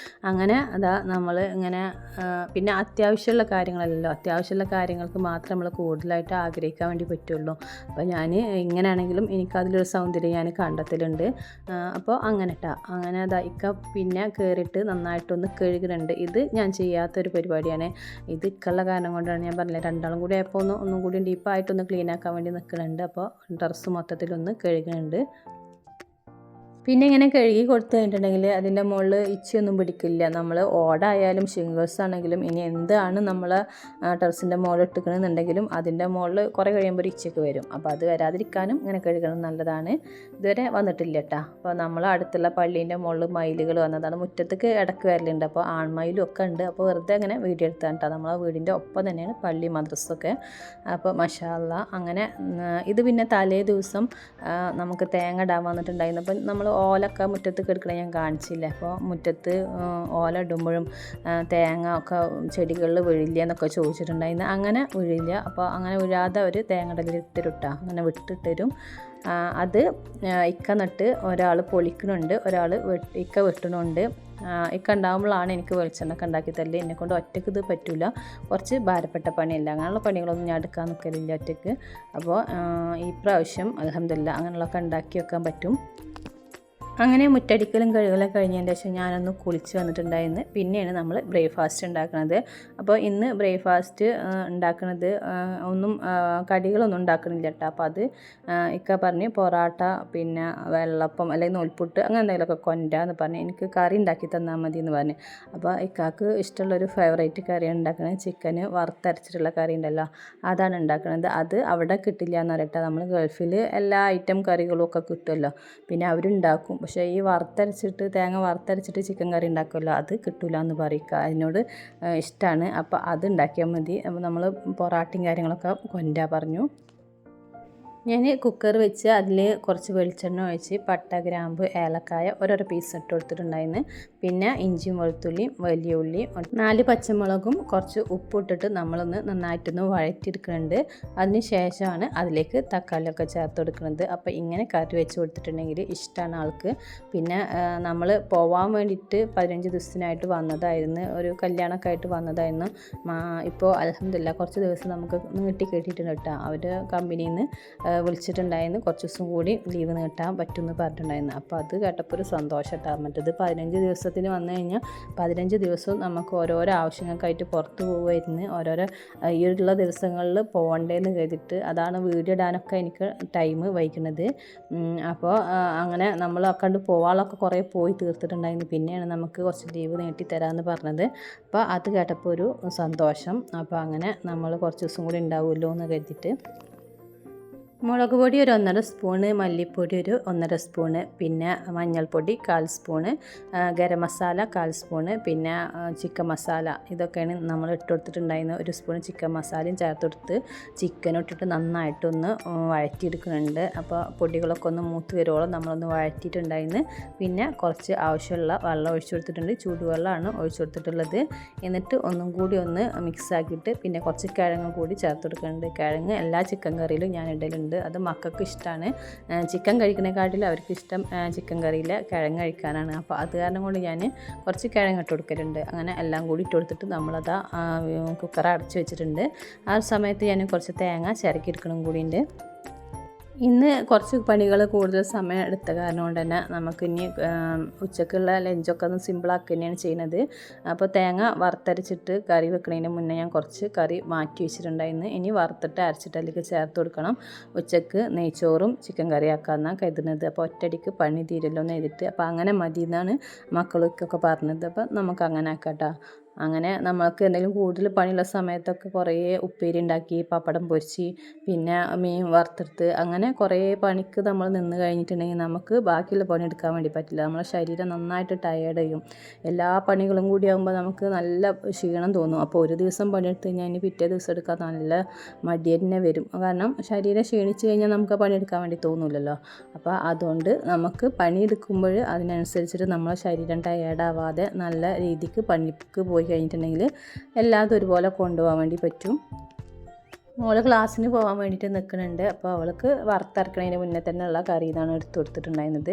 Speaker 1: അങ്ങനെ നമ്മൾ ഇങ്ങനെ പിന്നെ അത്യാവശ്യമുള്ള കാര്യങ്ങളല്ലല്ലോ, അത്യാവശ്യമുള്ള കാര്യങ്ങൾക്ക് മാത്രം നമ്മൾ കൂടുതലായിട്ട് ആഗ്രഹിക്കാൻ വേണ്ടി പറ്റുള്ളൂ. അപ്പോൾ ഞാൻ ഇങ്ങനെയാണെങ്കിലും എനിക്കതിലൊരു സൗന്ദര്യം ഞാൻ കണ്ടെത്തലുണ്ട്. അപ്പോൾ അങ്ങനെ ഇക്ക പിന്നെ കയറിയിട്ട് നന്നായിട്ടൊന്ന് കഴുകുന്നുണ്ട്. ഇത് ഞാൻ ചെയ്യാത്തൊരു പരിപാടിയാണ്. ഇത് ഇക്കുള്ള കാരണം കൊണ്ടാണ് ഞാൻ പറഞ്ഞില്ല, രണ്ടാളും കൂടി ആയപ്പോൾ ഒന്നും കൂടി ഡീപ്പായിട്ടൊന്ന് ക്ലീൻ ആക്കാൻ വേണ്ടി നിൽക്കുന്നുണ്ട്. അപ്പോൾ ടെറസ് മൊത്തത്തിലൊന്ന് കഴുകുന്നുണ്ട്. പിന്നെ ഇങ്ങനെ കഴുകി കൊടുത്തു കഴിഞ്ഞിട്ടുണ്ടെങ്കിൽ അതിൻ്റെ മുകളിൽ ഇച്ചയൊന്നും പിടിക്കില്ല. നമ്മൾ ഓടായാലും ഷിംഗേഴ്സ് ആണെങ്കിലും ഇനി എന്താണ് നമ്മൾ ടെറസിൻ്റെ മുകളിൽ ഇട്ടിക്കണമെന്നുണ്ടെങ്കിലും അതിൻ്റെ മുകളിൽ കുറേ കഴിയുമ്പോൾ ഒരു ഇച്ചയൊക്കെ വരും. അപ്പോൾ അത് വരാതിരിക്കാനും ഇങ്ങനെ കഴുകണം നല്ലതാണ്. ഇതുവരെ വന്നിട്ടില്ല കേട്ടോ. അപ്പോൾ നമ്മൾ അടുത്തുള്ള പള്ളീൻ്റെ മുകളിൽ മയിലുകൾ വന്നതാണ്, മുറ്റത്തേക്ക് ഇടയ്ക്ക് വരലുണ്ട്. അപ്പോൾ ആൺമയിലും ഒക്കെ ഉണ്ട്. അപ്പോൾ വെറുതെ അങ്ങനെ വീഡിയോ എടുത്താണ് കേട്ടോ. നമ്മളെ വീടിൻ്റെ ഒപ്പം തന്നെയാണ് പള്ളി മദ്രസൊക്കെ. അപ്പോൾ മാഷാ അല്ലാഹ് അങ്ങനെ ഇത് പിന്നെ തലേ ദിവസം നമുക്ക് തേങ്ങ ഇടാൻ വന്നിട്ടുണ്ടായിരുന്നു. അപ്പം നമ്മൾ ഓലൊക്കെ മുറ്റത്ത് എടുക്കണേ ഞാൻ കാണിച്ചില്ല. അപ്പോൾ മുറ്റത്ത് ഓല ഇടുമ്പോഴും തേങ്ങ ഒക്കെ ചെടികളിൽ വീഴില്ല എന്നൊക്കെ ചോദിച്ചിട്ടുണ്ടായിരുന്നു. അങ്ങനെ വീഴില്ല. അപ്പോൾ അങ്ങനെ വീഴാതെ ഒരു തേങ്ങടലിൽ ഇട്ടിട്ടാ അങ്ങനെ വിട്ടിട്ടരും. അത് ഇക്ക നട്ട് ഒരാൾ പൊളിക്കണുണ്ട്, ഒരാൾ ഇക്ക വെട്ടണുണ്ട്. ഇക്ക ഉണ്ടാകുമ്പോഴാണ് എനിക്ക് വെളിച്ചെണ്ണൊക്കെ ഉണ്ടാക്കി തരല്. എന്നെക്കൊണ്ട് ഒറ്റയ്ക്ക് ഇത് പറ്റില്ല, കുറച്ച് ഭാരപ്പെട്ട പണിയല്ല, അങ്ങനെയുള്ള പണികളൊന്നും ഞാൻ എടുക്കാൻ നിൽക്കലില്ല ഒറ്റയ്ക്ക്. അപ്പോൾ ഈ പ്രാവശ്യം അൽഹംദുലില്ലാഹ് അങ്ങനെയുള്ളതൊക്കെ ഉണ്ടാക്കി വെക്കാൻ പറ്റും. അങ്ങനെ മുറ്റടിക്കലും കഴുകലും കഴിഞ്ഞതിന് ശേഷം ഞാനൊന്ന് കുളിച്ച് വന്നിട്ടുണ്ടായിരുന്നു. പിന്നെയാണ് നമ്മൾ ബ്രേക്ക്ഫാസ്റ്റ് ഉണ്ടാക്കുന്നത്. അപ്പോൾ ഇന്ന് ബ്രേക്ക്ഫാസ്റ്റ് ഉണ്ടാക്കുന്നത് ഒന്നും കടികളൊന്നും ഉണ്ടാക്കണില്ല കേട്ടോ. അപ്പോൾ അത് ഇക്ക പറഞ്ഞ് പൊറാട്ട പിന്നെ വെള്ളപ്പം അല്ലെങ്കിൽ നൂൽപുട്ട് അങ്ങനെ എന്തെങ്കിലുമൊക്കെ കൊണ്ടുവരാമെന്ന് പറഞ്ഞ് എനിക്ക് കറി ഉണ്ടാക്കി തന്നാൽ മതി എന്ന് പറഞ്ഞ്. അപ്പോൾ ഇക്കാക്ക് ഇഷ്ടമുള്ളൊരു ഫേവറേറ്റ് കറിയാണ് ഉണ്ടാക്കുന്നത്, ചിക്കന് വറുത്തരച്ചിട്ടുള്ള കറി ഉണ്ടല്ലോ അതാണ് ഉണ്ടാക്കുന്നത്. അത് അവിടെ കിട്ടില്ല എന്ന് പറയട്ടെ, നമ്മൾ ഗൾഫിൽ എല്ലാ ഐറ്റം കറികളും ഒക്കെ കിട്ടുമല്ലോ, പിന്നെ അവരുണ്ടാക്കും. പക്ഷേ ഈ തേങ്ങ വറുത്തരച്ചിട്ട് ചിക്കൻ കറി ഉണ്ടാക്കുമല്ലോ അത് കിട്ടില്ല എന്ന് പറയുക, അതിനോട് ഇഷ്ടമാണ്. അപ്പോൾ അത് ഉണ്ടാക്കിയാൽ മതി. അപ്പോൾ നമ്മൾ പൊറാട്ടയും കാര്യങ്ങളൊക്കെ കൊണ്ടുവരാൻ പറഞ്ഞു. ഞാൻ കുക്കർ വെച്ച് അതിൽ കുറച്ച് വെളിച്ചെണ്ണ ഒഴിച്ച് പട്ട ഗ്രാമ്പ് ഏലക്കായ ഓരോരോ പീസ് ഇട്ട് കൊടുത്തിട്ടുണ്ടായിരുന്നു. പിന്നെ ഇഞ്ചിയും വെളുത്തുള്ളിയും വലിയ ഉള്ളിയും 4 പച്ചമുളകും കുറച്ച് ഉപ്പിട്ടിട്ട് നമ്മളൊന്ന് നന്നായിട്ടൊന്ന് വഴറ്റിയെടുക്കുന്നുണ്ട്. അതിന് ശേഷമാണ് അതിലേക്ക് തക്കാളിയൊക്കെ ചേർത്ത് കൊടുക്കുന്നത്. അപ്പോൾ ഇങ്ങനെ കറി വെച്ച് കൊടുത്തിട്ടുണ്ടെങ്കിൽ ഇഷ്ടമാണ് ആൾക്ക്. പിന്നെ നമ്മൾ പോവാൻ വേണ്ടിയിട്ട് 15 ദിവസത്തിനായിട്ട് വന്നതായിരുന്നു, ഒരു കല്യാണമൊക്കെ ആയിട്ട് വന്നതായിരുന്നു. ഇപ്പോൾ അൽഹംദുലില്ലാഹ് കുറച്ച് ദിവസം നമുക്ക് നീട്ടി കെട്ടിയിട്ടുണ്ട് കേട്ടോ. അവർ കമ്പനിയിൽ നിന്ന് വിളിച്ചിട്ടുണ്ടായിരുന്നു, കുറച്ച് ദിവസം കൂടി ലീവ് നീട്ടാൻ പറ്റുമെന്ന് പറഞ്ഞിട്ടുണ്ടായിരുന്നു. അപ്പോൾ അത് കേട്ടപ്പോൾ ഒരു സന്തോഷം കേട്ടോ. മറ്റത് 15 ദിവസത്തിന് വന്നു കഴിഞ്ഞാൽ 15 ദിവസവും നമുക്ക് ഓരോരോ ആവശ്യങ്ങൾക്കായിട്ട് പുറത്ത് പോകുമായിരുന്നു. ഈ ഉള്ള ദിവസങ്ങളിൽ പോകണ്ടേന്ന് കരുതിയിട്ട് അതാണ് വീഡിയോ ഇടാനൊക്കെ എനിക്ക് ടൈം വൈകുന്നത്. അപ്പോൾ അങ്ങനെ നമ്മളൊക്കെ കണ്ട് പോവാളൊക്കെ കുറേ പോയി തീർത്തിട്ടുണ്ടായിരുന്നു. പിന്നെയാണ് നമുക്ക് കുറച്ച് ലീവ് നീട്ടി തരാമെന്ന് പറഞ്ഞത്. അപ്പോൾ അത് കേട്ടപ്പോൾ ഒരു സന്തോഷം. അപ്പോൾ അങ്ങനെ നമ്മൾ കുറച്ച് ദിവസം കൂടി ഉണ്ടാവുമല്ലോ എന്ന് കരുതിയിട്ട് മുളക് പൊടി ഒരു 1.5 സ്പൂണ്, മല്ലിപ്പൊടി ഒരു 1.5 സ്പൂണ്, പിന്നെ മഞ്ഞൾപ്പൊടി 1/4 സ്പൂണ്, ഗരം മസാല 1/4 സ്പൂണ്, പിന്നെ ചിക്കൻ മസാല ഇതൊക്കെയാണ് നമ്മൾ ഇട്ട് കൊടുത്തിട്ടുണ്ടായിരുന്നത്. 1 സ്പൂൺ ചിക്കൻ മസാലയും ചേർത്ത് കൊടുത്ത് ചിക്കനും ഇട്ടിട്ട് നന്നായിട്ടൊന്ന് വഴറ്റിയെടുക്കുന്നുണ്ട്. അപ്പോൾ പൊടികളൊക്കെ ഒന്ന് മൂത്ത് വരുവോളം നമ്മളൊന്ന് വഴറ്റിയിട്ടുണ്ടായിരുന്നു. പിന്നെ കുറച്ച് ആവശ്യമുള്ള വെള്ളം ഒഴിച്ചു കൊടുത്തിട്ടുണ്ട്, ചൂടുവെള്ളമാണ് ഒഴിച്ചു കൊടുത്തിട്ടുള്ളത്. എന്നിട്ട് ഒന്നും കൂടി ഒന്ന് മിക്സ് ആക്കിയിട്ട് പിന്നെ കുറച്ച് കിഴങ്ങ് കൂടി ചേർത്ത് കൊടുക്കുന്നുണ്ട്. കിഴങ്ങ് എല്ലാ ചിക്കൻ കറിയിലും ഞാൻ ഇടലുണ്ട്, അത് മക്കൾക്ക് ഇഷ്ടമാണ്. ചിക്കൻ കഴിക്കുന്നതിനെക്കാട്ടിലും അവർക്ക് ഇഷ്ടം ചിക്കൻ കറിയിൽ കിഴങ്ങ് കഴിക്കാനാണ്. അപ്പോൾ അത് കാരണം കൊണ്ട് ഞാൻ കുറച്ച് കിഴങ്ങ് ഇട്ട് കൊടുക്കലുണ്ട്. അങ്ങനെ എല്ലാം കൂടി ഇട്ട് കൊടുത്തിട്ട് നമ്മളത് കുക്കർ അടച്ച് വെച്ചിട്ടുണ്ട്. ആ സമയത്ത് ഞാൻ കുറച്ച് തേങ്ങ ചിരക്കിയെടുക്കണം കൂടിയുണ്ട്. ഇന്ന് കുറച്ച് പണികൾ കൂടുതൽ സമയം എടുത്ത കാരണം കൊണ്ട് തന്നെ നമുക്കിനി ഉച്ചക്കുള്ള ലഞ്ചൊക്കെ ഒന്ന് സിമ്പിളാക്കി തന്നെയാണ് ചെയ്യുന്നത്. അപ്പോൾ തേങ്ങ വറുത്തരച്ചിട്ട് കറി വെക്കുന്നതിന് മുന്നേ ഞാൻ കുറച്ച് കറി മാറ്റി വെച്ചിട്ടുണ്ടായിരുന്നു. ഇനി വറുത്തിട്ട് അരച്ചിട്ട് അതിലേക്ക് ചേർത്ത് കൊടുക്കണം. ഉച്ചക്ക് നെയ്ച്ചോറും ചിക്കൻ കറി ആക്കാമെന്നാണ് കരുതുന്നത്. അപ്പോൾ ഒറ്റയടിക്ക് പണി തീരല്ലോ എന്ന് എഴുതിയിട്ട് അപ്പോൾ അങ്ങനെ മതി എന്നാണ് മക്കൾക്കൊക്കെ പറഞ്ഞത്. അപ്പോൾ നമുക്ക് അങ്ങനെ ആക്കാട്ടോ. അങ്ങനെ നമ്മൾക്ക് എന്തെങ്കിലും കൂടുതൽ പണിയുള്ള സമയത്തൊക്കെ കുറേ ഉപ്പേരി ഉണ്ടാക്കി പപ്പടം പൊരിച്ച് പിന്നെ മീൻ വറുത്തെടുത്ത് അങ്ങനെ കുറേ പണിക്ക് നമ്മൾ നിന്ന് കഴിഞ്ഞിട്ടുണ്ടെങ്കിൽ നമുക്ക് ബാക്കിയുള്ള പണി എടുക്കാൻ വേണ്ടി പറ്റില്ല. നമ്മളെ ശരീരം നന്നായിട്ട് ടയേർഡ് ചെയ്യും. എല്ലാ പണികളും കൂടി ആകുമ്പോൾ നമുക്ക് നല്ല ക്ഷീണം തോന്നും. അപ്പോൾ ഒരു ദിവസം പണിയെടുത്ത് കഴിഞ്ഞാൽ ഇനി പിറ്റേ ദിവസം എടുക്കാൻ നല്ല മടി തന്നെ വരും. കാരണം ശരീരം ക്ഷീണിച്ച് കഴിഞ്ഞാൽ നമുക്ക് പണിയെടുക്കാൻ വേണ്ടി തോന്നില്ലല്ലോ. അപ്പോൾ അതുകൊണ്ട് നമുക്ക് പണിയെടുക്കുമ്പോൾ അതിനനുസരിച്ചിട്ട് നമ്മളെ ശരീരം ടയേർഡാവാതെ നല്ല രീതിക്ക് പണിക്ക് പോയി കഴിഞ്ഞിട്ടുണ്ടെങ്കിൽ എല്ലാതും ഒരുപോലെ കൊണ്ടുപോകാൻ വേണ്ടി പറ്റും. മോള് ക്ലാസ്സിന് പോകാൻ വേണ്ടിയിട്ട് നിൽക്കുന്നുണ്ട്. അപ്പോൾ അവൾക്ക് വറുത്തരക്കണതിന് മുന്നേ തന്നെ ഉള്ള കറി എന്നാണ് എടുത്തു കൊടുത്തിട്ടുണ്ടായിരുന്നത്.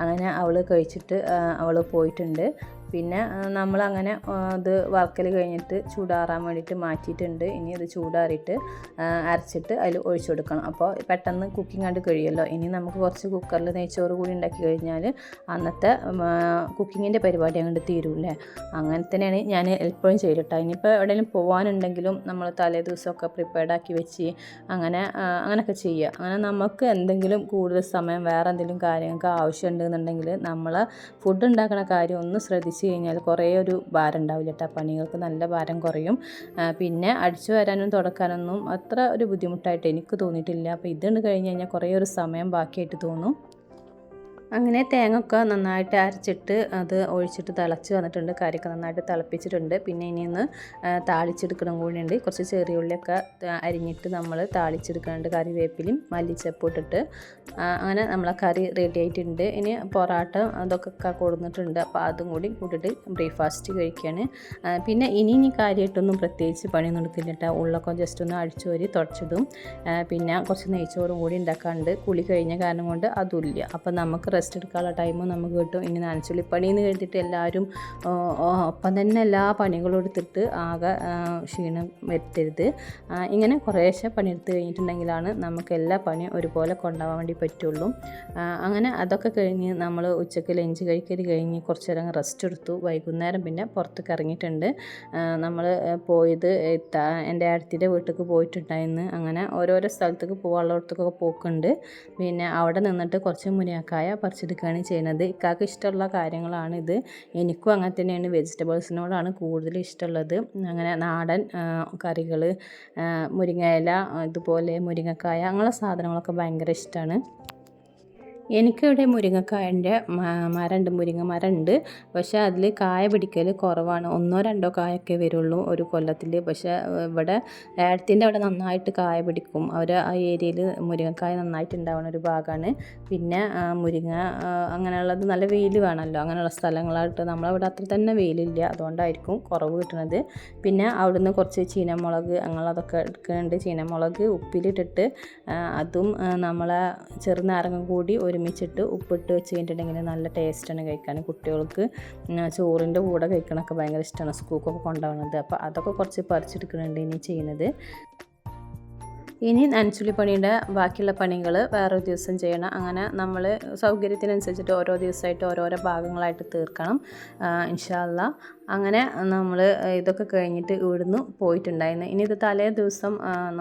Speaker 1: അങ്ങനെ അവൾ കഴിച്ചിട്ട് അവൾ പോയിട്ടുണ്ട്. പിന്നെ നമ്മളങ്ങനെ ഇത് വറുക്കൽ കഴിഞ്ഞിട്ട് ചൂടാറാൻ വേണ്ടിയിട്ട് മാറ്റിയിട്ടുണ്ട്. ഇനി ഇത് ചൂടാറിയിട്ട് അരച്ചിട്ട് അതിൽ ഒഴിച്ചു കൊടുക്കണം. അപ്പോൾ പെട്ടെന്ന് കുക്കിംഗ് കണ്ട് കഴിയുമല്ലോ. ഇനി നമുക്ക് കുറച്ച് കുക്കറിൽ നെയ്ച്ചോറ് കൂടി ഉണ്ടാക്കി കഴിഞ്ഞാൽ അന്നത്തെ കുക്കിങ്ങിൻ്റെ പരിപാടി അങ്ങോട്ട് തീരൂല്ലേ. അങ്ങനെ തന്നെയാണ് ഞാൻ എപ്പോഴും ചെയ്തിട്ടാ. ഇനിയിപ്പോൾ എവിടെയെങ്കിലും പോകാനുണ്ടെങ്കിലും നമ്മൾ തലേ ദിവസമൊക്കെ പ്രിപ്പയർഡ് ആക്കി വെച്ച് അങ്ങനെയൊക്കെ ചെയ്യുക. അങ്ങനെ നമുക്ക് എന്തെങ്കിലും കൂടുതൽ സമയം വേറെ എന്തെങ്കിലും കാര്യങ്ങൾക്ക് ആവശ്യമുണ്ടെന്നുണ്ടെങ്കിൽ നമ്മൾ ഫുഡ് ഉണ്ടാക്കുന്ന കാര്യം ഒന്ന് ശ്രദ്ധിച്ച് കഴിഞ്ഞാൽ കുറേ ഒരു ഭാരം ഉണ്ടാവില്ല കേട്ടോ. പണികൾക്ക് നല്ല ഭാരം കുറയും. പിന്നെ അടിച്ചു വരാനും തുടക്കാനൊന്നും അത്ര ഒരു ബുദ്ധിമുട്ടായിട്ട് എനിക്ക് തോന്നിയിട്ടില്ല. അപ്പോൾ ഇതുകൊണ്ട് കഴിഞ്ഞ് കഴിഞ്ഞാൽ കുറേ ഒരു സമയം ബാക്കിയായിട്ട് തോന്നും. അങ്ങനെ തേങ്ങ ഒക്കെ നന്നായിട്ട് അരച്ചിട്ട് അത് ഒഴിച്ചിട്ട് തിളച്ച് വന്നിട്ടുണ്ട്. കറിയൊക്കെ നന്നായിട്ട് തിളപ്പിച്ചിട്ടുണ്ട്. പിന്നെ ഇനി ഒന്ന് താളിച്ചെടുക്കണം കൂടിയുണ്ട്. കുറച്ച് ചെറിയ ഉള്ളിയൊക്കെ അരിഞ്ഞിട്ട് നമ്മൾ താളിച്ചെടുക്കുന്നുണ്ട്. കറിവേപ്പിലും മല്ലിച്ചപ്പ് ഇട്ടിട്ട് അങ്ങനെ നമ്മളെ കറി റെഡി ആയിട്ടുണ്ട്. ഇനി പൊറാട്ട അതൊക്കെ കൊടുത്തിട്ടുണ്ട്. അപ്പോൾ അതും കൂടി കൂട്ടിയിട്ട് ബ്രേക്ക്ഫാസ്റ്റ് കഴിക്കുകയാണ്. പിന്നെ ഇനി കാര്യമായിട്ടൊന്നും പ്രത്യേകിച്ച് പണിയൊന്നും എടുക്കില്ല കേട്ടോ. ഉള്ളൊക്കെ ജസ്റ്റ് ഒന്ന് അടിച്ചു വരി തുടച്ചിടും. പിന്നെ കുറച്ച് നെയ്ച്ചോറും കൂടി ഉണ്ടാക്കാണ്ട് കുളി കഴിഞ്ഞ കാരണം കൊണ്ട് അതുമില്ല. അപ്പോൾ നമുക്ക് റെസ്റ്റ് എടുക്കാനുള്ള ടൈമും നമുക്ക് കിട്ടും. ഇനി നനച്ചുള്ളിപ്പണി എന്ന് കരുതിയിട്ട് എല്ലാവരും ഒപ്പം തന്നെ എല്ലാ പണികളും എടുത്തിട്ട് ആകെ ക്ഷീണം വരുത്തരുത്. ഇങ്ങനെ കുറേശ്ശെ പണിയെടുത്ത് കഴിഞ്ഞിട്ടുണ്ടെങ്കിലാണ് നമുക്ക് എല്ലാ പണിയും ഒരുപോലെ കൊണ്ടുപോകാൻ വേണ്ടി പറ്റുള്ളൂ. അങ്ങനെ അതൊക്കെ കഴിഞ്ഞ് നമ്മൾ ഉച്ചയ്ക്ക് ലഞ്ച് കഴിക്കൽ കഴിഞ്ഞ് കുറച്ച് നേരം റെസ്റ്റ് എടുത്തു. വൈകുന്നേരം പിന്നെ പുറത്തേക്ക് ഇറങ്ങിയിട്ടുണ്ട്. നമ്മൾ പോയത് എൻ്റെ അടുത്തിൻ്റെ വീട്ടിലേക്ക് പോയിട്ടുണ്ടായിരുന്നു. അങ്ങനെ ഓരോരോ സ്ഥലത്തേക്ക് പോകാനുള്ളിടത്തേക്കൊക്കെ പോക്കുണ്ട്. പിന്നെ അവിടെ നിന്നിട്ട് കുറച്ച് മുരിങ്ങക്കായ പറിച്ചെടുക്കുകയാണ് ചെയ്യുന്നത്. ഇക്കാക്ക് ഇഷ്ടമുള്ള കാര്യങ്ങളാണ് ഇത്. എനിക്കും അങ്ങനെ തന്നെയാണ്. വെജിറ്റബിൾസിനോടാണ് കൂടുതൽ ഇഷ്ടമുള്ളത്. അങ്ങനെ നാടൻ കറികൾ, മുരിങ്ങയില, ഇതുപോലെ മുരിങ്ങക്കായ അങ്ങനെയുള്ള സാധനങ്ങളൊക്കെ ഭയങ്കര ഇഷ്ടമാണ്. എനിക്കിവിടെ മുരിങ്ങക്കായൻ്റെ മരമുണ്ട്, മുരിങ്ങ മരമുണ്ട്. പക്ഷേ അതിൽ കായ പിടിക്കൽ കുറവാണ്. 1-2 കായൊക്കെ വരുള്ളൂ ഒരു കൊല്ലത്തിൽ. പക്ഷേ ഇവിടെ ഏടത്തിൻ്റെ അവിടെ നന്നായിട്ട് കായ പിടിക്കും. അവർ ആ ഏരിയയിൽ മുരിങ്ങക്കായ നന്നായിട്ട് ഉണ്ടാവുന്ന ഒരു ഭാഗമാണ്. പിന്നെ മുരിങ്ങ അങ്ങനെയുള്ളത് നല്ല വെയിൽ വേണമല്ലോ. അങ്ങനെയുള്ള സ്ഥലങ്ങളായിട്ട് നമ്മളവിടെ അത്ര തന്നെ വെയിലില്ല. അതുകൊണ്ടായിരിക്കും കുറവ് കിട്ടുന്നത്. പിന്നെ അവിടുന്ന് കുറച്ച് ചീനമുളക് അങ്ങനെയുള്ളതൊക്കെ എടുക്കുന്നുണ്ട്. ചീനമുളക് ഉപ്പിലിട്ടിട്ട് അതും നമ്മളെ ചെറുനാരങ്ങ കൂടി ഒരുമിച്ചിട്ട് ഉപ്പിട്ട് വെച്ച് കഴിഞ്ഞിട്ടുണ്ടെങ്കിൽ നല്ല ടേസ്റ്റാണ് കഴിക്കാൻ. കുട്ടികൾക്ക് ചോറിൻ്റെ കൂടെ കഴിക്കണമൊക്കെ ഭയങ്കര ഇഷ്ടമാണ്, സ്കൂൾക്കൊക്കെ കൊണ്ടുപോകുന്നത്. അപ്പോൾ അതൊക്കെ കുറച്ച് പറിച്ചെടുക്കുന്നുണ്ട് ഇനി ചെയ്യുന്നത്. ഇനി നനച്ചുള്ളിപ്പണിയുടെ ബാക്കിയുള്ള പണികൾ വേറൊരു ദിവസം ചെയ്യണം. അങ്ങനെ നമ്മൾ സൗകര്യത്തിനനുസരിച്ചിട്ട് ഓരോ ദിവസമായിട്ട് ഓരോരോ ഭാഗങ്ങളായിട്ട് തീർക്കണം ഇൻഷാ അല്ലാ. അങ്ങനെ നമ്മൾ ഇതൊക്കെ കഴിഞ്ഞിട്ട് ഇവിടുന്ന് പോയിട്ടുണ്ടായിരുന്നു. ഇനി ഇത് തലേ ദിവസം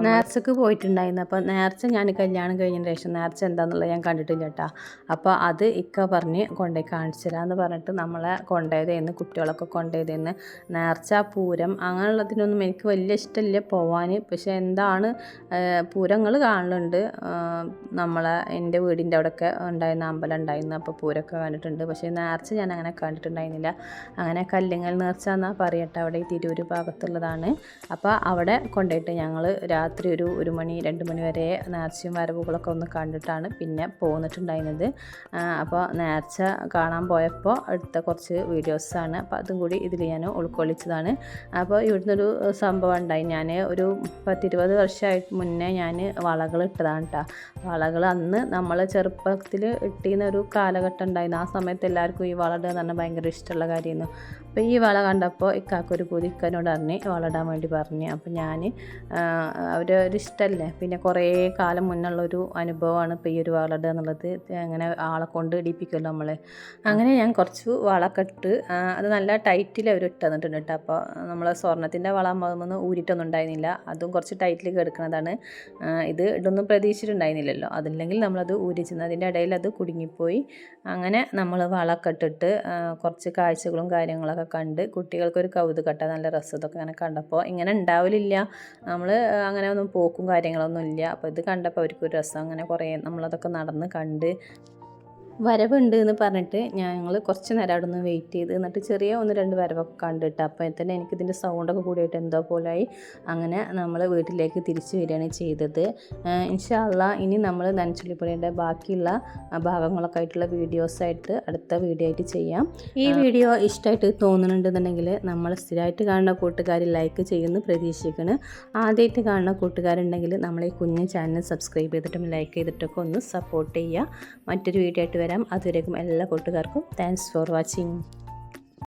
Speaker 1: നേർച്ചക്ക് പോയിട്ടുണ്ടായിരുന്നു. അപ്പോൾ നേർച്ച ഞാൻ കല്യാണം കഴിഞ്ഞതിന് ശേഷം നേർച്ച എന്താണെന്നുള്ളത് ഞാൻ കണ്ടിട്ടില്ല കേട്ടോ. അപ്പോൾ അത് ഇക്ക പറഞ്ഞ് കൊണ്ടുപോയി കാണിച്ചു തരാമെന്ന് പറഞ്ഞിട്ട് നമ്മളെ കൊണ്ടുപോയതെന്ന് കുട്ടികളൊക്കെ കൊണ്ടുപോയതെന്ന്. നേർച്ച പൂരം അങ്ങനെയുള്ളതിനൊന്നും എനിക്ക് വലിയ ഇഷ്ടമില്ല പോവാൻ. പക്ഷേ എന്താണ് പൂരങ്ങൾ കാണലുണ്ട്. എൻ്റെ വീടിൻ്റെ അവിടെയൊക്കെ ഉണ്ടായിരുന്ന അമ്പലം ഉണ്ടായിരുന്നു. അപ്പോൾ പൂരമൊക്കെ കണ്ടിട്ടുണ്ട്. പക്ഷേ നേർച്ച ഞാൻ അങ്ങനെ കണ്ടിട്ടുണ്ടായിരുന്നില്ല. അങ്ങനെ കല്ലിങ്ങൽ നേർച്ച എന്നാൽ പറയട്ടെ, അവിടെ ഈ തിരൂർ ഭാഗത്തുള്ളതാണ്. അപ്പോൾ അവിടെ കൊണ്ടുപോയിട്ട് ഞങ്ങൾ രാത്രി ഒരു 1 മണി 2 മണി വരെ നേർച്ചയും വരവുകളൊക്കെ ഒന്ന് കണ്ടിട്ടാണ് പിന്നെ പോന്നിട്ടുണ്ടായിരുന്നത്. അപ്പോൾ നേർച്ച കാണാൻ പോയപ്പോൾ എടുത്ത കുറച്ച് വീഡിയോസാണ്. അപ്പോൾ അതും കൂടി ഇതിൽ ഞാൻ ഉൾക്കൊള്ളിച്ചതാണ്. അപ്പോൾ ഇവിടുന്നൊരു സംഭവം ഉണ്ടായി. ഞാൻ ഒരു 10-20 വർഷമായിട്ട് മുന്നേ ഞാൻ വളകൾ ഇട്ടതാണ് കേട്ടോ. വളകൾ അന്ന് നമ്മൾ ചെറുപ്പത്തിൽ ഇട്ടിരുന്ന ഒരു കാലഘട്ടം ഉണ്ടായിരുന്നു. ആ സമയത്ത് എല്ലാവർക്കും ഈ വള ഇടുക എന്ന് പറഞ്ഞാൽ ഭയങ്കര ഇഷ്ടമുള്ള കാര്യമായിരുന്നു. അപ്പോൾ ഈ വള കണ്ടപ്പോൾ ഇക്കാക്കൊരു പൂതി ഇക്കനോട് പറഞ്ഞ് വള ഇടാൻ വേണ്ടി പറഞ്ഞു. അപ്പോൾ ഞാൻ അവരൊരു ഇഷ്ടമല്ലേ, പിന്നെ കുറേ കാലം മുന്നുള്ളൊരു അനുഭവമാണ് ഇപ്പോൾ ഈ ഒരു വള ഇടുക എന്നുള്ളത്. അങ്ങനെ ആളെ കൊണ്ട് ഇടിപ്പിക്കുമല്ലോ നമ്മൾ. അങ്ങനെ ഞാൻ കുറച്ച് വളമൊക്കെ ഇട്ട് അത് നല്ല ടൈറ്റിൽ അവർ ഇട്ട് തന്നിട്ടുണ്ട് കേട്ടോ. അപ്പോൾ നമ്മൾ സ്വർണ്ണത്തിൻ്റെ വള അതൊന്നും ഊരിയിട്ടൊന്നും ഉണ്ടായിരുന്നില്ല, അതും കുറച്ച് ടൈറ്റിൽ കിടക്കുന്നതാണ്. ഇത് ഇതൊന്നും പ്രതീക്ഷിച്ചിട്ടുണ്ടായിരുന്നില്ലല്ലോ, അതില്ലെങ്കിൽ നമ്മളത് ഊരിച്ചെന്ന് അതിൻ്റെ ഇടയിൽ അത് കുടുങ്ങിപ്പോയി. അങ്ങനെ നമ്മൾ വളമൊക്കെ ഇട്ടിട്ട് കുറച്ച് കാഴ്ചകളും കാര്യങ്ങളൊക്കെ കണ്ട് കുട്ടികൾക്കൊരു കൗതുകട്ട, നല്ല രസം ഇതൊക്കെ അങ്ങനെ കണ്ടപ്പോൾ. ഇങ്ങനെ ഉണ്ടാവലില്ല, നമ്മൾ അങ്ങനെ ഒന്നും പോക്കും കാര്യങ്ങളൊന്നും ഇല്ല. അപ്പോൾ ഇത് കണ്ടപ്പോൾ അവർക്കൊരു രസം. അങ്ങനെ കുറേ നമ്മളതൊക്കെ നടന്ന് കണ്ട് വരവുണ്ട് എന്ന് പറഞ്ഞിട്ട് ഞങ്ങൾ കുറച്ച് നേരം അവിടെ നിന്ന് വെയിറ്റ് ചെയ്ത്, എന്നിട്ട് ചെറിയ 1-2 വരവൊക്കെ കണ്ടിട്ട് അപ്പോൾ തന്നെ എനിക്കിതിൻ്റെ സൗണ്ടൊക്കെ കൂടിയിട്ട് എന്തോ പോലായി. അങ്ങനെ നമ്മൾ വീട്ടിലേക്ക് തിരിച്ചു വരികയാണ് ചെയ്തത്. ഇൻഷാ അല്ലാഹ് ഇനി നമ്മൾ നനച്ചുള്ളിപ്പുഴയുടെ ബാക്കിയുള്ള ഭാഗങ്ങളൊക്കെ ആയിട്ടുള്ള വീഡിയോസായിട്ട് അടുത്ത വീഡിയോ ആയിട്ട് ചെയ്യാം. ഈ വീഡിയോ ഇഷ്ടമായിട്ട് തോന്നുന്നുണ്ടെന്നുണ്ടെങ്കിൽ നമ്മൾ സ്ഥിരമായിട്ട് കാണുന്ന കൂട്ടുകാർ ലൈക്ക് ചെയ്യുമെന്ന് പ്രതീക്ഷിക്കണം. ആദ്യമായിട്ട് കാണുന്ന കൂട്ടുകാരുണ്ടെങ്കിൽ നമ്മളെ കുഞ്ഞ് ചാനൽ സബ്സ്ക്രൈബ് ചെയ്തിട്ടും ലൈക്ക് ചെയ്തിട്ടൊക്കെ ഒന്ന് സപ്പോർട്ട് ചെയ്യുക. മറ്റൊരു വീഡിയോ ആയിട്ട് വരാം. അതുവരേക്കും എല്ലാ കൂട്ടുകാർക്കും താങ്ക്സ് ഫോർ വാച്ചിങ്.